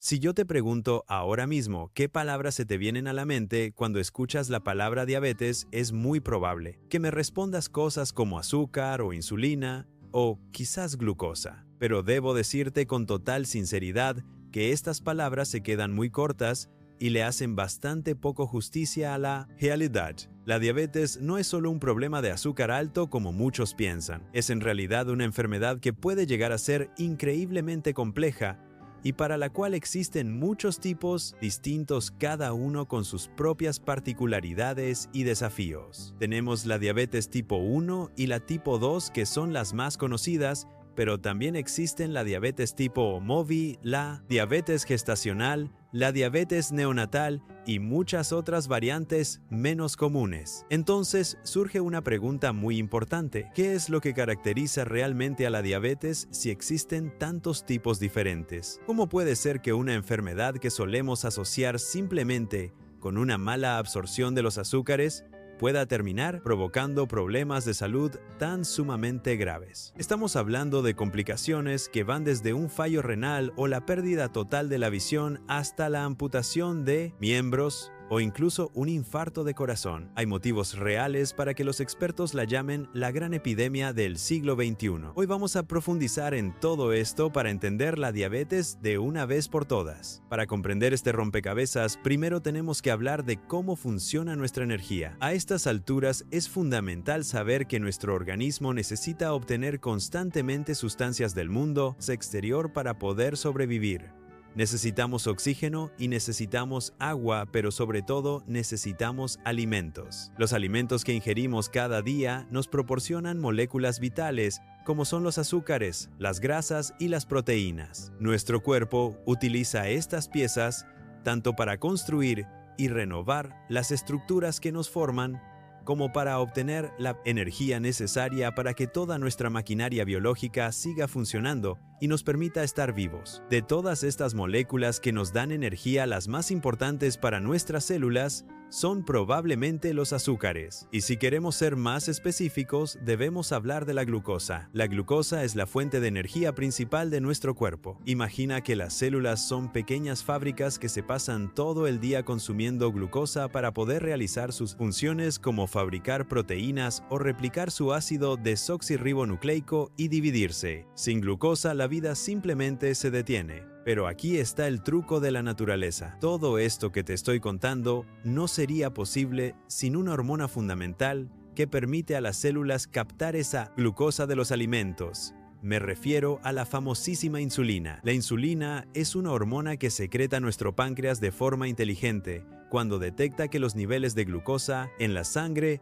Si yo te pregunto ahora mismo qué palabras se te vienen a la mente cuando escuchas la palabra diabetes, es muy probable que me respondas cosas como azúcar o insulina o quizás glucosa. Pero debo decirte con total sinceridad que estas palabras se quedan muy cortas y le hacen bastante poco justicia a la realidad. La diabetes no es solo un problema de azúcar alto como muchos piensan. Es en realidad una enfermedad que puede llegar a ser increíblemente compleja y para la cual existen muchos tipos distintos, cada uno con sus propias particularidades y desafíos. Tenemos la diabetes tipo 1 y la tipo 2, que son las más conocidas, pero también existen la diabetes tipo MOVI, la diabetes gestacional, la diabetes neonatal y muchas otras variantes menos comunes. Entonces surge una pregunta muy importante: ¿qué es lo que caracteriza realmente a la diabetes si existen tantos tipos diferentes? ¿Cómo puede ser que una enfermedad que solemos asociar simplemente con una mala absorción de los azúcares pueda terminar provocando problemas de salud tan sumamente graves? Estamos hablando de complicaciones que van desde un fallo renal o la pérdida total de la visión hasta la amputación de miembros o incluso un infarto de corazón. Hay motivos reales para que los expertos la llamen la gran epidemia del siglo XXI. Hoy vamos a profundizar en todo esto para entender la diabetes de una vez por todas. Para comprender este rompecabezas, primero tenemos que hablar de cómo funciona nuestra energía. A estas alturas es fundamental saber que nuestro organismo necesita obtener constantemente sustancias del mundo exterior para poder sobrevivir. Necesitamos oxígeno y necesitamos agua, pero sobre todo necesitamos alimentos. Los alimentos que ingerimos cada día nos proporcionan moléculas vitales, como son los azúcares, las grasas y las proteínas. Nuestro cuerpo utiliza estas piezas tanto para construir y renovar las estructuras que nos forman, como para obtener la energía necesaria para que toda nuestra maquinaria biológica siga funcionando y nos permita estar vivos. De todas estas moléculas que nos dan energía, las más importantes para nuestras células son probablemente los azúcares. Y si queremos ser más específicos, debemos hablar de la glucosa. La glucosa es la fuente de energía principal de nuestro cuerpo. Imagina que las células son pequeñas fábricas que se pasan todo el día consumiendo glucosa para poder realizar sus funciones como fabricar proteínas o replicar su ácido desoxirribonucleico y dividirse. Sin glucosa, la vida simplemente se detiene. Pero aquí está el truco de la naturaleza. Todo esto que te estoy contando no sería posible sin una hormona fundamental que permite a las células captar esa glucosa de los alimentos. Me refiero a la famosísima insulina. La insulina es una hormona que secreta nuestro páncreas de forma inteligente cuando detecta que los niveles de glucosa en la sangre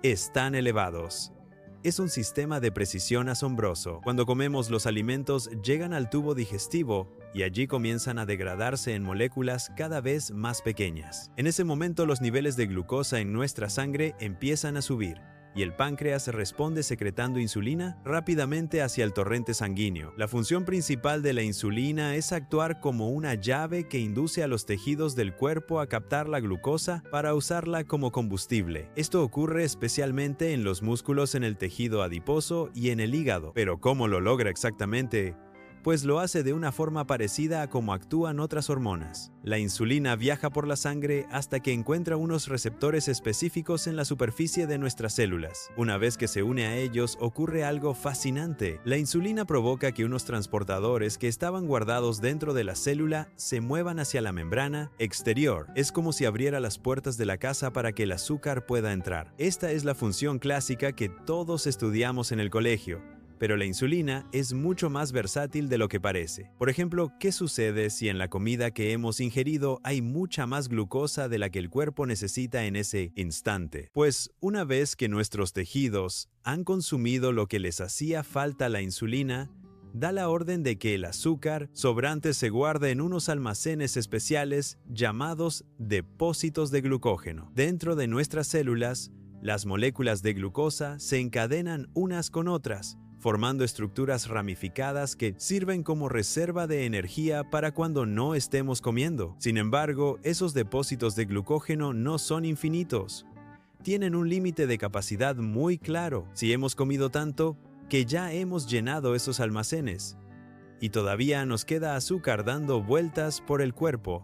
están elevados. Es un sistema de precisión asombroso. Cuando comemos, los alimentos llegan al tubo digestivo y allí comienzan a degradarse en moléculas cada vez más pequeñas. En ese momento, los niveles de glucosa en nuestra sangre empiezan a subir y el páncreas responde secretando insulina rápidamente hacia el torrente sanguíneo. La función principal de la insulina es actuar como una llave que induce a los tejidos del cuerpo a captar la glucosa para usarla como combustible. Esto ocurre especialmente en los músculos, en el tejido adiposo y en el hígado. Pero ¿cómo lo logra exactamente? Pues lo hace de una forma parecida a cómo actúan otras hormonas. La insulina viaja por la sangre hasta que encuentra unos receptores específicos en la superficie de nuestras células. Una vez que se une a ellos, ocurre algo fascinante. La insulina provoca que unos transportadores que estaban guardados dentro de la célula se muevan hacia la membrana exterior. Es como si abriera las puertas de la casa para que el azúcar pueda entrar. Esta es la función clásica que todos estudiamos en el colegio. Pero la insulina es mucho más versátil de lo que parece. Por ejemplo, ¿qué sucede si en la comida que hemos ingerido hay mucha más glucosa de la que el cuerpo necesita en ese instante? Pues una vez que nuestros tejidos han consumido lo que les hacía falta, la insulina da la orden de que el azúcar sobrante se guarde en unos almacenes especiales llamados depósitos de glucógeno. Dentro de nuestras células, las moléculas de glucosa se encadenan unas con otras, formando estructuras ramificadas que sirven como reserva de energía para cuando no estemos comiendo. Sin embargo, esos depósitos de glucógeno no son infinitos. Tienen un límite de capacidad muy claro. Si hemos comido tanto, que ya hemos llenado esos almacenes. y todavía nos queda azúcar dando vueltas por el cuerpo.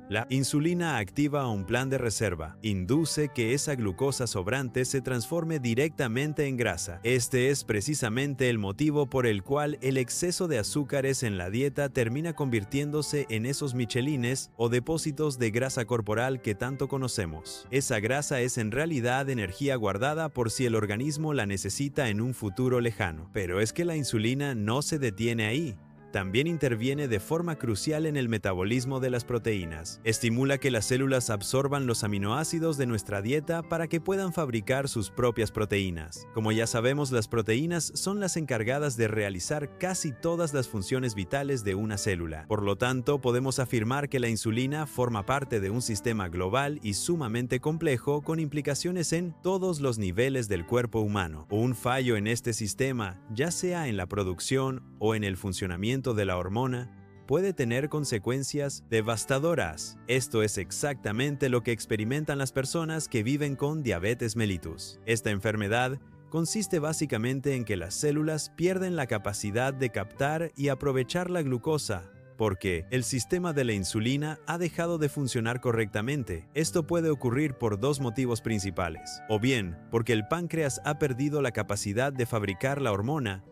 La insulina activa un plan de reserva, induce que esa glucosa sobrante se transforme directamente en grasa. Este es precisamente el motivo por el cual el exceso de azúcares en la dieta termina convirtiéndose en esos michelines o depósitos de grasa corporal que tanto conocemos. Esa grasa es en realidad energía guardada por si el organismo la necesita en un futuro lejano. Pero es que la insulina no se detiene ahí. También interviene de forma crucial en el metabolismo de las proteínas. Estimula que las células absorban los aminoácidos de nuestra dieta para que puedan fabricar sus propias proteínas. Como ya sabemos, las proteínas son las encargadas de realizar casi todas las funciones vitales de una célula. Por lo tanto, podemos afirmar que la insulina forma parte de un sistema global y sumamente complejo con implicaciones en todos los niveles del cuerpo humano. Un fallo en este sistema, ya sea en la producción o en el funcionamiento de la hormona, puede tener consecuencias devastadoras. Esto es exactamente lo que experimentan las personas que viven con diabetes mellitus. Esta enfermedad consiste básicamente en que las células pierden la capacidad de captar y aprovechar la glucosa, porque el sistema de la insulina ha dejado de funcionar correctamente. Esto puede ocurrir por dos motivos principales: o bien porque el páncreas ha perdido la capacidad de fabricar la hormona,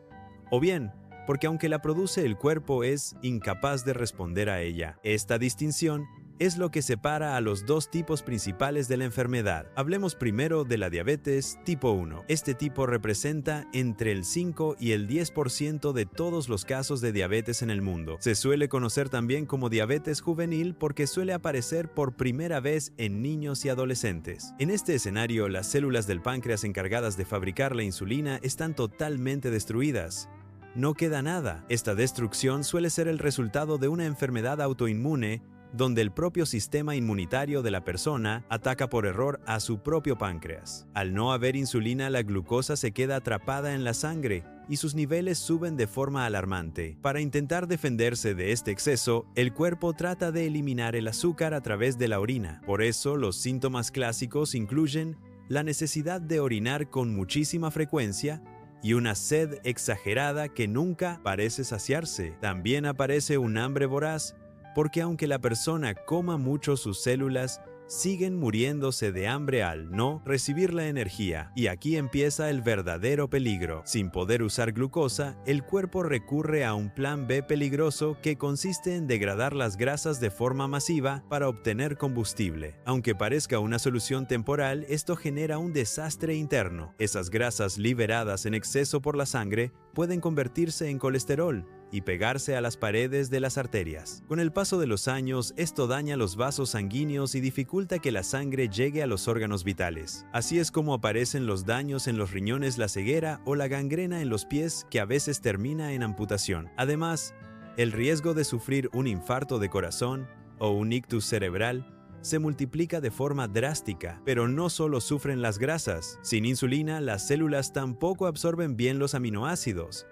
o bien porque aunque la produce el cuerpo es incapaz de responder a ella. Esta distinción es lo que separa a los dos tipos principales de la enfermedad. Hablemos primero de la diabetes tipo 1. Este tipo representa entre el 5 y el 10% de todos los casos de diabetes en el mundo. Se suele conocer también como diabetes juvenil porque suele aparecer por primera vez en niños y adolescentes. En este escenario, las células del páncreas encargadas de fabricar la insulina están totalmente destruidas. No queda nada. Esta destrucción suele ser el resultado de una enfermedad autoinmune donde el propio sistema inmunitario de la persona ataca por error a su propio páncreas. Al no haber insulina, la glucosa se queda atrapada en la sangre y sus niveles suben de forma alarmante. Para intentar defenderse de este exceso, el cuerpo trata de eliminar el azúcar a través de la orina. Por eso, los síntomas clásicos incluyen la necesidad de orinar con muchísima frecuencia y una sed exagerada que nunca parece saciarse. También aparece un hambre voraz, porque aunque la persona coma mucho, sus células siguen muriéndose de hambre al no recibir la energía. Y aquí empieza el verdadero peligro. Sin poder usar glucosa, el cuerpo recurre a un plan B peligroso que consiste en degradar las grasas de forma masiva para obtener combustible. Aunque parezca una solución temporal, esto genera un desastre interno. Esas grasas liberadas en exceso por la sangre pueden convertirse en colesterol y pegarse a las paredes de las arterias. Con el paso de los años, esto daña los vasos sanguíneos y dificulta que la sangre llegue a los órganos vitales. Así es como aparecen los daños en los riñones, la ceguera o la gangrena en los pies, que a veces termina en amputación. Además, el riesgo de sufrir un infarto de corazón o un ictus cerebral se multiplica de forma drástica. Pero no solo sufren las grasas. Sin insulina, las células tampoco absorben bien los aminoácidos,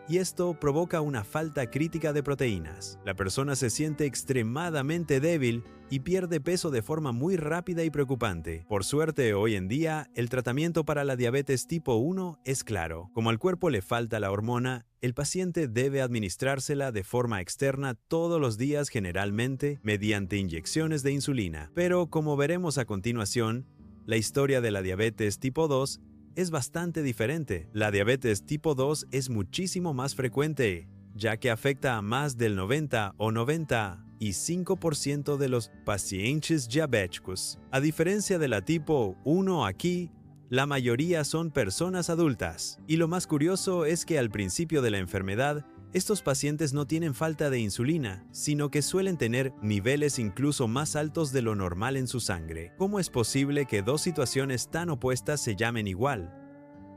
y esto provoca una falta crítica de proteínas. La persona se siente extremadamente débil y pierde peso de forma muy rápida y preocupante. Por suerte, hoy en día, el tratamiento para la diabetes tipo 1 es claro. Como al cuerpo le falta la hormona, el paciente debe administrársela de forma externa todos los días, generalmente mediante inyecciones de insulina. Pero, como veremos a continuación, la historia de la diabetes tipo 2 es bastante diferente. La diabetes tipo 2 es muchísimo más frecuente, ya que afecta a más del 90 o 95% de los pacientes diabéticos. A diferencia de la tipo 1 aquí, la mayoría son personas adultas. Y lo más curioso es que al principio de la enfermedad, estos pacientes no tienen falta de insulina, sino que suelen tener niveles incluso más altos de lo normal en su sangre. ¿Cómo es posible que dos situaciones tan opuestas se llamen igual?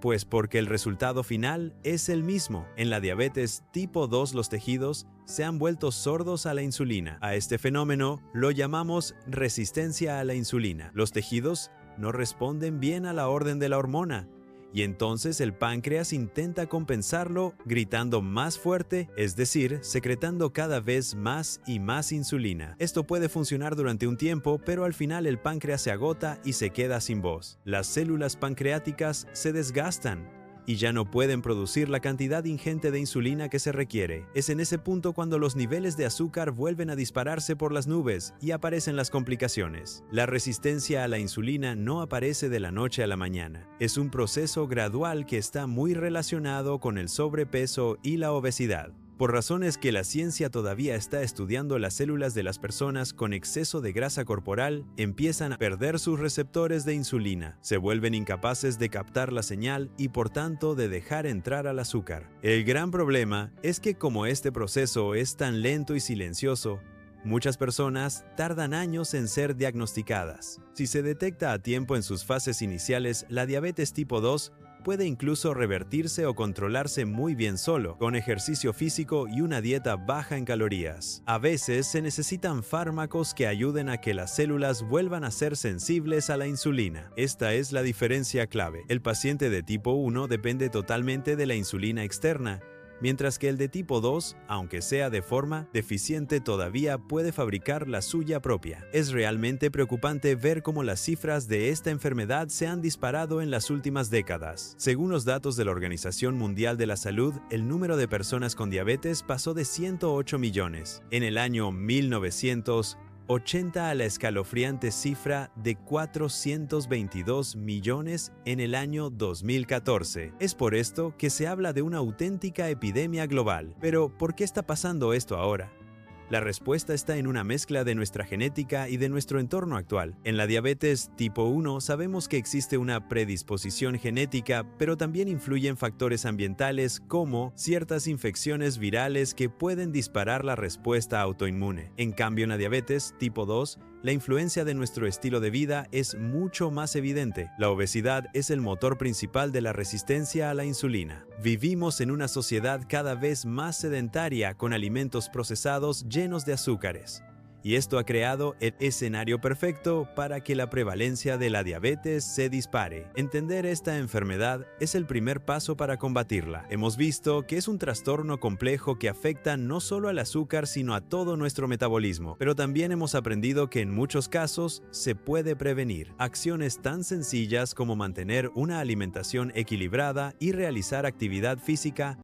Pues porque el resultado final es el mismo. En la diabetes tipo 2 los tejidos se han vuelto sordos a la insulina. A este fenómeno lo llamamos resistencia a la insulina. Los tejidos no responden bien a la orden de la hormona, y entonces el páncreas intenta compensarlo gritando más fuerte, es decir, secretando cada vez más y más insulina. Esto puede funcionar durante un tiempo, pero al final el páncreas se agota y se queda sin voz. Las células pancreáticas se desgastan y ya no pueden producir la cantidad ingente de insulina que se requiere. Es en ese punto cuando los niveles de azúcar vuelven a dispararse por las nubes y aparecen las complicaciones. La resistencia a la insulina no aparece de la noche a la mañana. Es un proceso gradual que está muy relacionado con el sobrepeso y la obesidad. Por razones que la ciencia todavía está estudiando, las células de las personas con exceso de grasa corporal empiezan a perder sus receptores de insulina, se vuelven incapaces de captar la señal y por tanto de dejar entrar al azúcar. El gran problema es que como este proceso es tan lento y silencioso, muchas personas tardan años en ser diagnosticadas. Si se detecta a tiempo en sus fases iniciales, la diabetes tipo 2 puede incluso revertirse o controlarse muy bien solo, con ejercicio físico y una dieta baja en calorías. A veces se necesitan fármacos que ayuden a que las células vuelvan a ser sensibles a la insulina. Esta es la diferencia clave. El paciente de tipo 1 depende totalmente de la insulina externa, mientras que el de tipo 2, aunque sea de forma deficiente, todavía puede fabricar la suya propia. Es realmente preocupante ver cómo las cifras de esta enfermedad se han disparado en las últimas décadas. Según los datos de la Organización Mundial de la Salud, el número de personas con diabetes pasó de 108 millones en el año 1980 a la escalofriante cifra de 422 millones en el año 2014. Es por esto que se habla de una auténtica epidemia global. Pero, ¿por qué está pasando esto ahora? La respuesta está en una mezcla de nuestra genética y de nuestro entorno actual. En la diabetes tipo 1 sabemos que existe una predisposición genética, pero también influyen factores ambientales como ciertas infecciones virales que pueden disparar la respuesta autoinmune. En cambio, en la diabetes tipo 2, la influencia de nuestro estilo de vida es mucho más evidente. La obesidad es el motor principal de la resistencia a la insulina. Vivimos en una sociedad cada vez más sedentaria con alimentos procesados llenos de azúcares. Y esto ha creado el escenario perfecto para que la prevalencia de la diabetes se dispare. Entender esta enfermedad es el primer paso para combatirla. Hemos visto que es un trastorno complejo que afecta no solo al azúcar, sino a todo nuestro metabolismo. Pero también hemos aprendido que en muchos casos se puede prevenir. Acciones tan sencillas como mantener una alimentación equilibrada y realizar actividad física